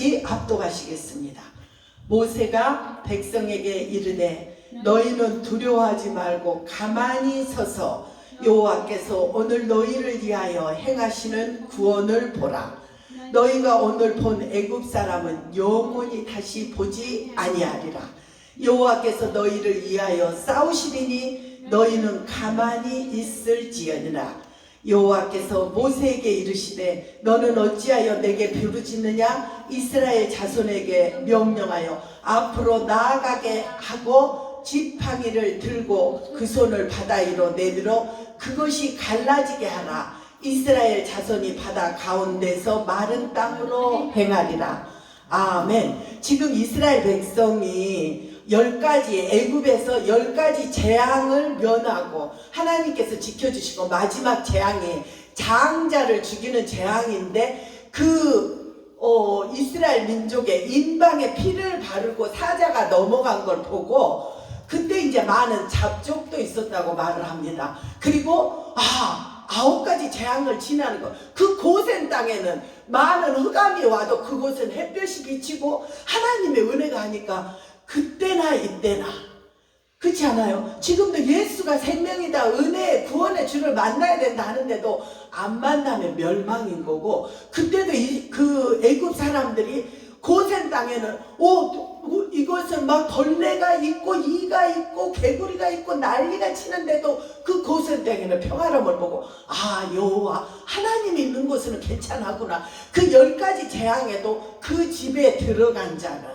같이 합독하시겠습니다. 모세가 백성에게 이르되 너희는 두려워하지 말고 가만히 서서 여호와께서 오늘 너희를 위하여 행하시는 구원을 보라. 너희가 오늘 본 애굽 사람은 영원히 다시 보지 아니하리라. 여호와께서 너희를 위하여 싸우시리니 너희는 가만히 있을지어니라. 여호와께서 모세에게 이르시되 너는 어찌하여 내게 부르짖느냐? 이스라엘 자손에게 명령하여 앞으로 나아가게 하고 지팡이를 들고 그 손을 바다 위로 내밀어 그것이 갈라지게 하라. 이스라엘 자손이 바다 가운데서 마른 땅으로 행하리라. 아멘. 지금 이스라엘 백성이 10가지 애굽에서 10가지 재앙을 면하고 하나님께서 지켜주시고 마지막 재앙이 장자를 죽이는 재앙인데 이스라엘 민족의 인방에 피를 바르고 사자가 넘어간 걸 보고 그때 이제 많은 잡족도 있었다고 말을 합니다. 그리고 9가지 재앙을 지나는 것. 그 고센 땅에는 많은 흑암이 와도 그곳은 햇볕이 비치고 하나님의 은혜가 하니까 그때나 이때나, 그렇지 않아요? 지금도 예수가 생명이다, 은혜의 구원의 주를 만나야 된다 하는데도 안 만나면 멸망인 거고, 그때도 그 애굽 사람들이 고센 땅에는 이것은 막 벌레가 있고 이가 있고 개구리가 있고 난리가 치는데도 그 고센 땅에는 평화로움을 보고 여호와 하나님이 있는 곳은 괜찮구나. 그 10가지 재앙에도 그 집에 들어간 자는,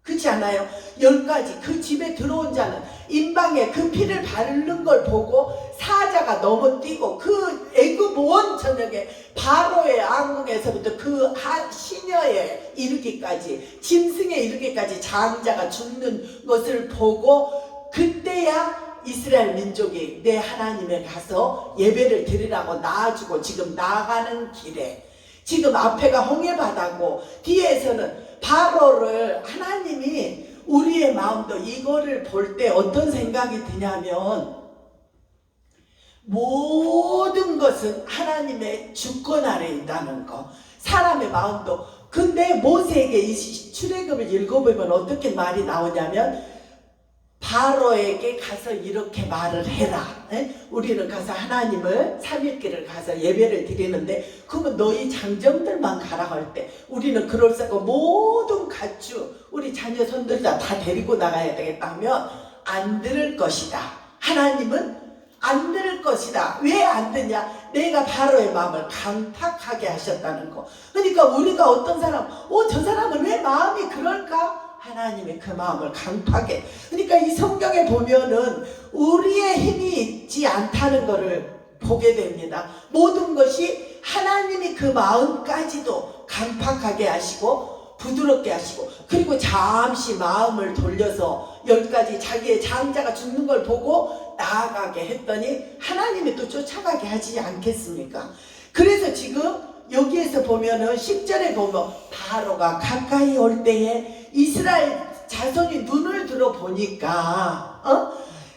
그렇지 않아요? 10가지 그 집에 들어온 자는 인방에 그 피를 바르는 걸 보고 사자가 넘어뛰고 그 애굽 온 저녁에 바로의 왕궁에서부터 그 시녀에 이르기까지, 짐승에 이르기까지 장자가 죽는 것을 보고 그때야 이스라엘 민족이 내 하나님에 가서 예배를 드리라고 나아주고, 지금 나아가는 길에 지금 앞에가 홍해바다고 뒤에서는 바로를 하나님이, 우리의 마음도 이거를 볼 때 어떤 생각이 드냐면 모든 것은 하나님의 주권 아래에 있다는 거. 사람의 마음도. 근데 모세에게 이 출애굽을 읽어보면 어떻게 말이 나오냐면 바로에게 가서 이렇게 말을 해라. 우리는 가서 하나님을 3일길을 가서 예배를 드리는데 그러면 너희 장정들만 가라고 할 때 우리는 그럴싸고 모든 가축 우리 자녀 손들 다 데리고 나가야 되겠다 하면 안 들을 것이다. 하나님은 안 들을 것이다. 왜 안 듣냐? 내가 바로의 마음을 강팍하게 하셨다는 거. 그러니까 우리가 어떤 사람, 저 사람은 왜 마음이 그럴까? 하나님의 그 마음을 강팍해. 그러니까 이 성경에 보면은 우리의 힘이 있지 않다는 것을 보게 됩니다. 모든 것이 하나님이 그 마음까지도 강팍하게 하시고 부드럽게 하시고, 그리고 잠시 마음을 돌려서 10가지 자기의 장자가 죽는 걸 보고 나아가게 했더니 하나님이 또 쫓아가게 하지 않겠습니까? 그래서 지금 여기에서 보면은 10절에 보면 바로가 가까이 올 때에 이스라엘 자손이 눈을 들어 보니까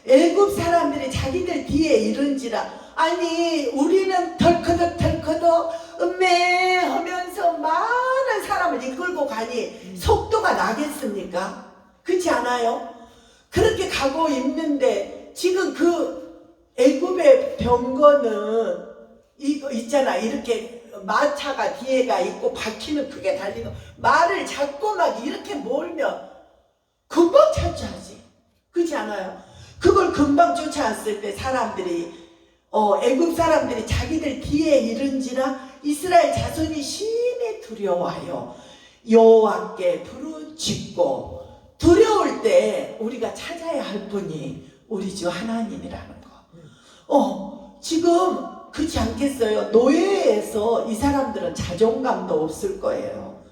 애굽 사람들이 자기들 뒤에 이른지라. 아니 우리는 덜커덕 음매하면서 많은 사람을 이끌고 가니 속도가 나겠습니까? 그렇지 않아요? 그렇게 가고 있는데 지금 그 애굽의 병거는 이거 있잖아, 이렇게 마차가 뒤에가 있고 바퀴는 크게 달리고 말을 잡고 막 이렇게 몰면 금방 쫓아하지. 그렇지 않아요? 그걸 금방 쫓아왔을 때 사람들이 애굽 사람들이 자기들 뒤에 이른지라 이스라엘 자손이 심히 두려워하여 여호와께 부르짖고. 두려울 때 우리가 찾아야 할 분이 우리 주 하나님이라는 거. 지금 그렇지 않겠어요? 노예에서 이 사람들은 자존감도 없을 거예요.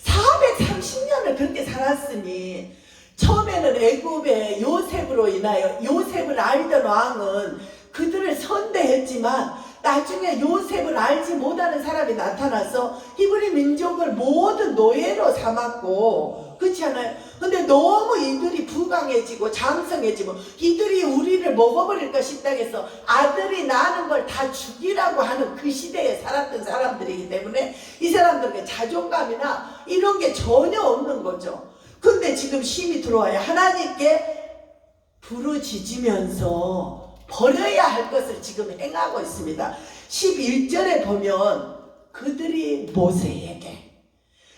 430년을 그렇게 살았으니 처음에는 애굽의 요셉으로 인하여, 요셉을 알던 왕은 그들을 선대했지만 나중에 요셉을 알지 못하는 사람이 나타나서 히브리 민족을 모든 노예로 삼았고, 그렇지 않아요? 근데 너무 이들이 부강해지고 장성해지고 이들이 우리를 먹어버릴까 싶다 해서 아들이 낳는 걸 다 죽이라고 하는 그 시대에 살았던 사람들이기 때문에 이 사람들에게 자존감이나 이런 게 전혀 없는 거죠. 근데 지금 힘이 들어와야 하나님께 부르짖으면서 버려야 할 것을 지금 행하고 있습니다. 11절에 보면 그들이 모세에게,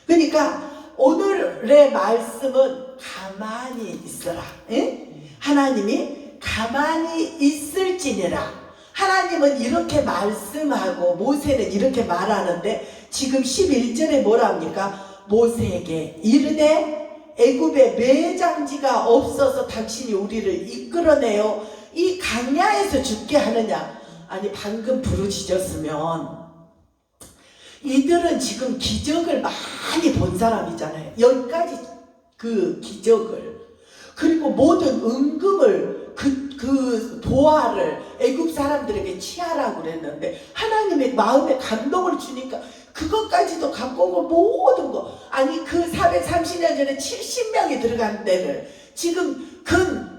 그러니까 오늘의 말씀은 가만히 있어라. 에? 하나님이 가만히 있을지니라. 하나님은 이렇게 말씀하고 모세는 이렇게 말하는데 지금 11절에 뭐라 합니까? 모세에게 이르되 애굽에 매장지가 없어서 당신이 우리를 이끌어내어 이 강야에서 죽게 하느냐? 아니, 방금 부르짖었으면 이들은 지금 기적을 많이 본 사람이잖아요. 10가지 그 기적을, 그리고 모든 은금을 그 보화를 애굽 사람들에게 취하라고 그랬는데 하나님의 마음에 감동을 주니까 그것까지도 갖고 오고 모든 거, 아니 그 430년 전에 70명이 들어간 데를 지금 근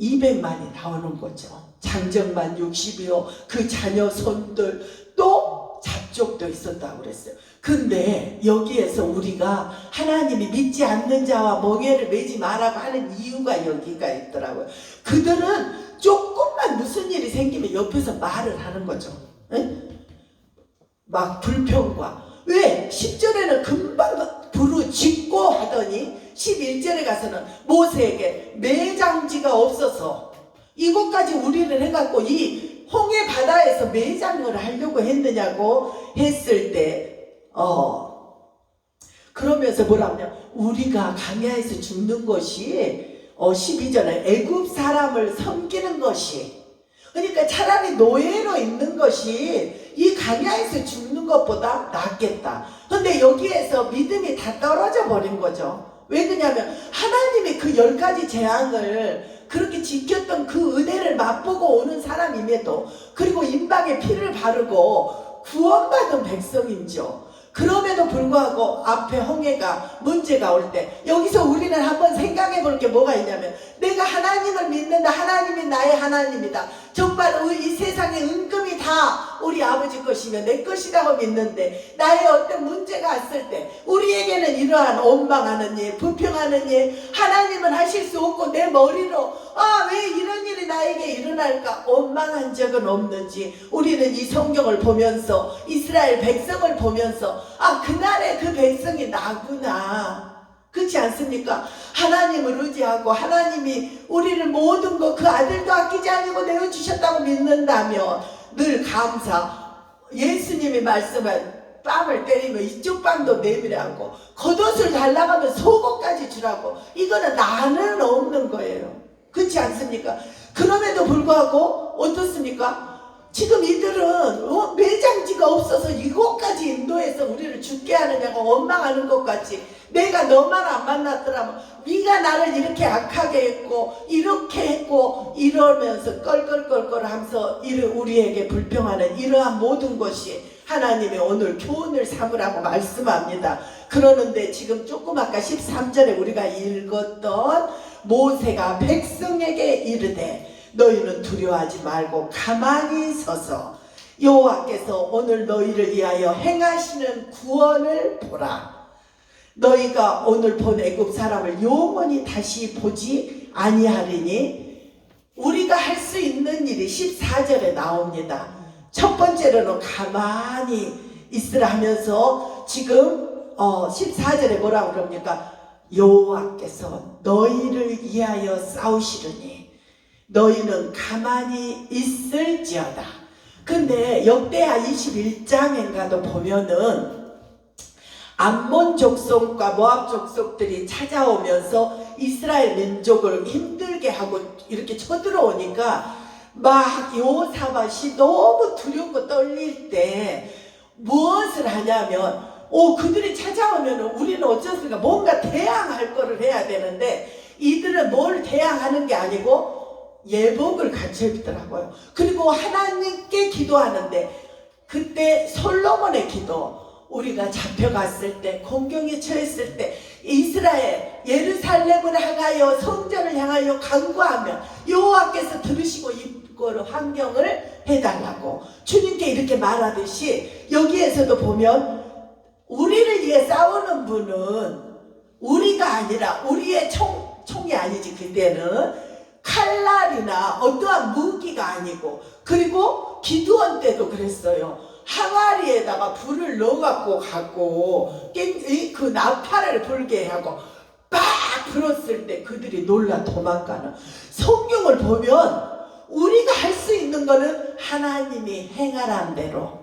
200만이 나오는 거죠. 장정만 60이요. 그 자녀 손들 또 잡족도 있었다고 그랬어요. 근데 여기에서 우리가 하나님이 믿지 않는 자와 멍에를 매지 말라고 하는 이유가 여기가 있더라고요. 그들은 조금만 무슨 일이 생기면 옆에서 말을 하는 거죠. 에? 막 불평과, 왜? 10절에는 금방 부르짖고 하더니 11절에 가서는 모세에게 매장지가 없어서 이곳까지 우리를 해갖고 이 홍해 바다에서 매장을 하려고 했느냐고 했을 때 그러면서 뭐라면 우리가 강야에서 죽는 것이 12절에 애굽 사람을 섬기는 것이, 그러니까 차라리 노예로 있는 것이 이 강야에서 죽는 것보다 낫겠다. 근데 여기에서 믿음이 다 떨어져 버린 거죠. 왜 그러냐면 하나님이 그 10가지 재앙을 그렇게 지켰던 그 은혜를 맛보고 오는 사람임에도, 그리고 임방에 피를 바르고 구원받은 백성이죠. 그럼에도 불구하고 앞에 홍해가 문제가 올 때 여기서 우리는 한번 생각해 볼 게 뭐가 있냐면, 내가 하나님을 믿는다. 하나님이 나의 하나님이다. 정말 이 세상의 은금이 다 우리 아버지 것이며 내 것이라고 믿는데 나의 어떤 문제가 왔을 때 우리에게는 이러한 원망하는 일, 불평하는 일 하나님은 하실 수 없고 내 머리로 왜 이런 일이 나에게 일어날까 원망한 적은 없는지, 우리는 이 성경을 보면서 이스라엘 백성을 보면서 그날의 그 백성이 나구나, 그렇지 않습니까? 하나님을 의지하고 하나님이 우리를 모든 것, 그 아들도 아끼지 아니고 내어주셨다고 믿는다면 늘 감사. 예수님이 말씀한 뺨을 때리면 이쪽 뺨도 내밀라고, 겉옷을 달라가면 속옷까지 주라고. 이거는 나는 없는 거예요. 그렇지 않습니까? 그럼에도 불구하고 어떻습니까? 지금 이들은 매장지가 없어서 이곳까지 인도해서 우리를 죽게 하느냐고 원망하는 것 같이, 내가 너만 안 만났더라면 네가 나를 이렇게 악하게 했고 이렇게 했고 이러면서 껄껄껄껄 하면서 우리에게 불평하는 이러한 모든 것이 하나님이 오늘 교훈을 삼으라고 말씀합니다. 그러는데 지금 조금 아까 13절에 우리가 읽었던 모세가 백성에게 이르되 너희는 두려워하지 말고 가만히 서서 여호와께서 오늘 너희를 위하여 행하시는 구원을 보라. 너희가 오늘 본 애굽 사람을 영원히 다시 보지 아니하리니. 우리가 할 수 있는 일이 14절에 나옵니다. 첫 번째로는 가만히 있으라 하면서 지금 14절에 뭐라고 그럽니까? 여호와께서 너희를 위하여 싸우시려니 너희는 가만히 있을지어다. 근데 역대하 21장인가도 보면은 암몬 족속과 모압 족속들이 찾아오면서 이스라엘 민족을 힘들게 하고 이렇게 쳐들어오니까 막 여호사밧이 너무 두렵고 떨릴 때 무엇을 하냐면 그들이 찾아오면 우리는 어쩌습니까? 뭔가 대항할 거를 해야 되는데 이들은 뭘 대항하는 게 아니고 예복을 갖춰 입더라고요. 그리고 하나님께 기도하는데 그때 솔로몬의 기도, 우리가 잡혀갔을 때, 공경에 처했을 때 이스라엘 예루살렘을 향하여 성전을 향하여 간구하면 여호와께서 들으시고 이거로 환경을 해달라고 주님께 이렇게 말하듯이, 여기에서도 보면 우리를 위해 싸우는 분은 우리가 아니라, 우리의 총이 아니지, 그때는 칼날이나 어떠한 무기가 아니고, 그리고 기드온 때도 그랬어요. 항아리에다가 불을 넣어갖고 가고 그 나팔을 불게 하고 빡 불었을 때 그들이 놀라 도망가는. 성경을 보면 우리가 할 수 있는 거는 하나님이 행하라는 대로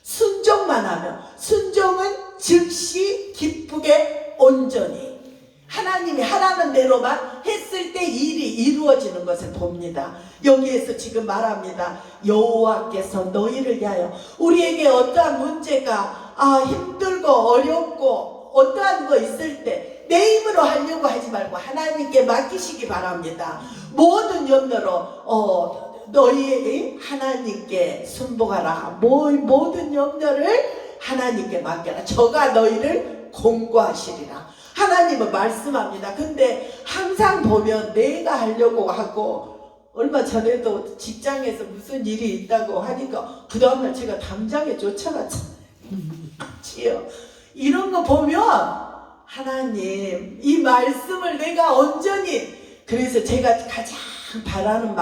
순종만 하면, 순종은 즉시 기쁘게 온전히 하나님이 하라는 대로만 했을 때 일이 이루어지는 것을 봅니다. 여기에서 지금 말합니다. 여호와께서 너희를 위하여, 우리에게 어떠한 문제가 힘들고 어렵고 어떠한 거 있을 때 내 힘으로 하려고 하지 말고 하나님께 맡기시기 바랍니다. 모든 염려로 너희 하나님께 순복하라. 모든 염려를 하나님께 맡겨라. 저가 너희를 공고하시리라. 하나님은 말씀합니다. 근데 항상 보면 내가 하려고 하고, 얼마 전에도 직장에서 무슨 일이 있다고 하니까 그 다음날 제가 담장에 쫓아갔잖아요. 이런 거 보면 하나님, 이 말씀을 내가 온전히, 그래서 제가 가장 바라는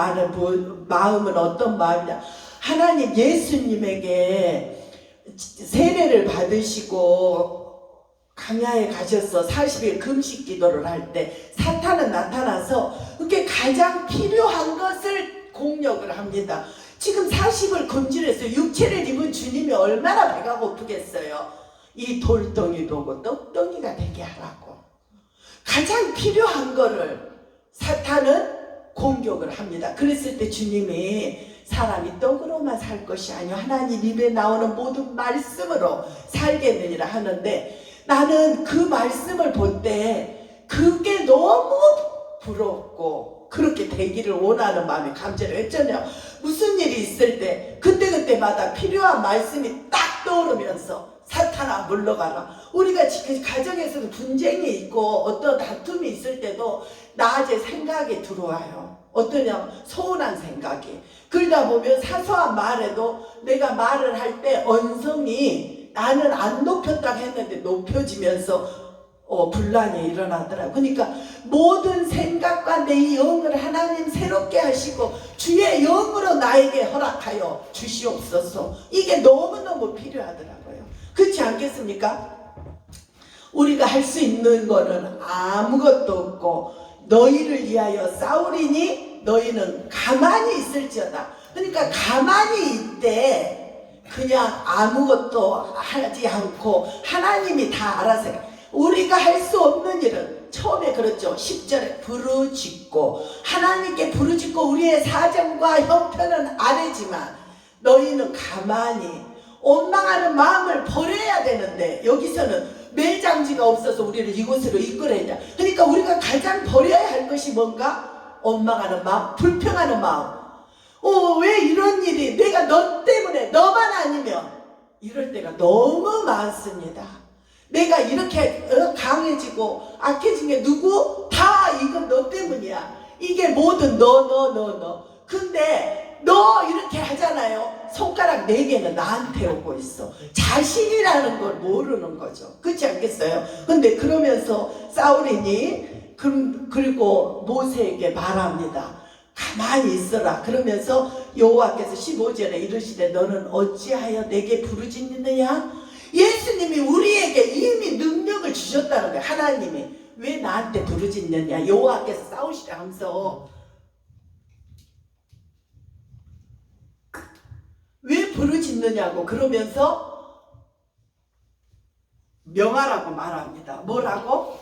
마음은 어떤 마음이냐, 하나님, 예수님에게 세례를 받으시고 강야에 가셔서 40일 금식 기도를 할 때 사탄은 나타나서 그게 가장 필요한 것을 공격을 합니다. 지금 40을 금지해서 육체를 입은 주님이 얼마나 배가 고프겠어요. 이 돌덩이 보고 떡덩이가 되게 하라고. 가장 필요한 거를 사탄은 공격을 합니다. 그랬을 때 주님이 사람이 떡으로만 살 것이 아니요 하나님 입에 나오는 모든 말씀으로 살겠느니라 하는데, 나는 그 말씀을 볼 때 그게 너무 부럽고 그렇게 되기를 원하는 마음이 감정을 했잖아요. 무슨 일이 있을 때 그때마다 필요한 말씀이 딱 떠오르면서 사탄아 물러가라. 우리가 지금 가정에서도 분쟁이 있고 어떤 다툼이 있을 때도 낮에 생각이 들어와요. 어떠냐, 서운한 생각이. 그러다 보면 사소한 말에도 내가 말을 할 때 언성이 나는 안 높였다고 했는데 높여지면서 분란이 일어나더라고요. 그러니까 모든 생각과 내 영을 하나님 새롭게 하시고 주의 영으로 나에게 허락하여 주시옵소서. 이게 너무너무 필요하더라고요. 그렇지 않겠습니까? 우리가 할 수 있는 거는 아무것도 없고, 너희를 위하여 싸우리니 너희는 가만히 있을지어다. 그러니까 가만히 있되 그냥 아무것도 하지 않고 하나님이 다 알아서 해. 우리가 할 수 없는 일은 처음에 그렇죠. 10절에 부르짖고, 하나님께 부르짖고 우리의 사정과 형편은 아래지만 너희는 가만히, 원망하는 마음을 버려야 되는데 여기서는 매장지가 없어서 우리를 이곳으로 이끌어야. 그러니까 우리가 가장 버려야 할 것이 뭔가? 원망하는 마음, 불평하는 마음. 왜 이런 일이, 내가 너 때문에, 너만 아니면, 이럴 때가 너무 많습니다. 내가 이렇게 강해지고 악해진 게 누구? 다 이건 너 때문이야. 이게 모든 너. 근데 너 이렇게 하잖아요. 손가락 4개는 나한테 오고 있어. 자신이라는 걸 모르는 거죠. 그렇지 않겠어요? 근데 그러면서 사울이니 그리고 모세에게 말합니다. 가만히 있어라. 그러면서 여호와께서 15절에 이르시되 너는 어찌하여 내게 부르짖느냐? 예수님이 우리에게 이미 능력을 주셨다는 거예요. 하나님이 왜 나한테 부르짖느냐? 여호와께서 싸우시라 하면서 왜 부르짖느냐고 그러면서 명하라고 말합니다. 뭐라고?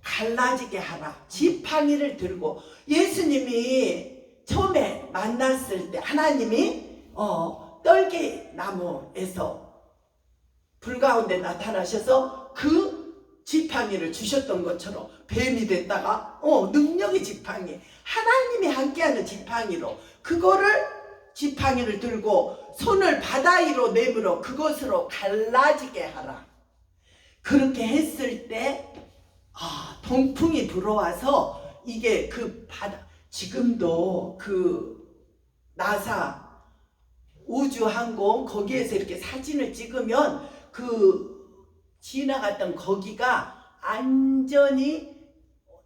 갈라지게 하라. 지팡이를 들고. 예수님이 처음에 만났을 때 하나님이 떨기나무에서 불 가운데 나타나셔서 그 지팡이를 주셨던 것처럼 뱀이 됐다가 능력의 지팡이, 하나님이 함께하는 지팡이로 그거를 지팡이를 들고 손을 바다 위로 내밀어 그것으로 갈라지게 하라. 그렇게 했을 때 동풍이 불어와서 이게 그 바다, 지금도 그 나사 우주항공 거기에서 이렇게 사진을 찍으면 그 지나갔던 거기가 안전히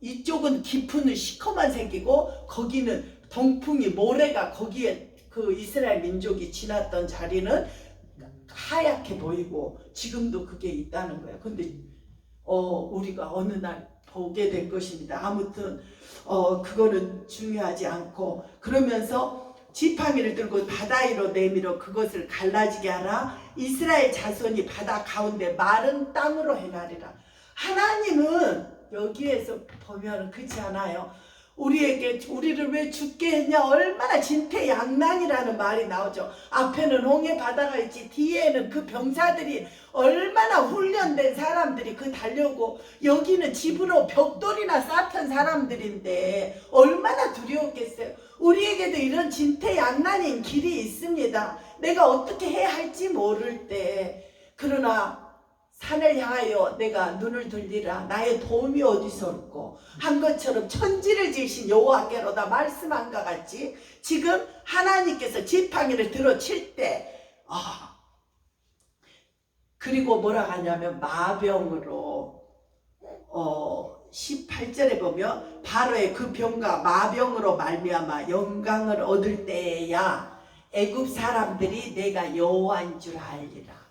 이쪽은 깊은 시커먼 색이고 거기는 동풍이 모래가 거기에 그 이스라엘 민족이 지났던 자리는 하얗게 보이고 지금도 그게 있다는 거예요. 근데 우리가 어느 날 보게 될 것입니다. 아무튼 그거는 중요하지 않고 그러면서 지팡이를 들고 바다 위로 내밀어 그것을 갈라지게 하라. 이스라엘 자손이 바다 가운데 마른 땅으로 행하리라. 하나님은 여기에서 보면 그렇지 않아요. 우리를 왜 죽게 했냐, 얼마나 진퇴양난이라는 말이 나오죠. 앞에는 홍해 바다가 있지 뒤에는 그 병사들이 얼마나 훈련된 사람들이 그 달려오고 여기는 집으로 벽돌이나 쌓던 사람들인데 얼마나 두려웠겠어요. 우리에게도 이런 진퇴양난인 길이 있습니다. 내가 어떻게 해야 할지 모를 때. 그러나 산을 향하여 내가 눈을 들리라. 나의 도움이 어디서 올꼬 한 것처럼 천지를 지으신 여호와께로다 말씀한 것 같이 지금 하나님께서 지팡이를 들어칠 때 그리고 뭐라 하냐면 마병으로 18절에 보면 바로의 그 병과 마병으로 말미암아 영광을 얻을 때야 애굽 사람들이 내가 여호와인 줄 알리라.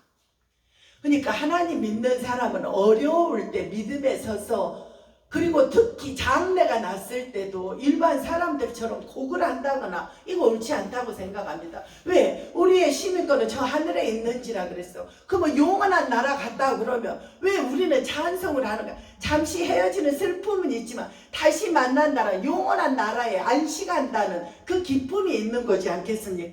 그러니까 하나님 믿는 사람은 어려울 때 믿음에 서서 그리고 특히 장래가 났을 때도 일반 사람들처럼 곡을 한다거나 이거 옳지 않다고 생각합니다. 왜? 우리의 시민권은 저 하늘에 있는지라 그랬어. 그러면 영원한 나라 갔다 그러면 왜 우리는 찬송을 하는가? 잠시 헤어지는 슬픔은 있지만 다시 만난 나라, 영원한 나라에 안식한다는 그 기쁨이 있는 거지 않겠습니까?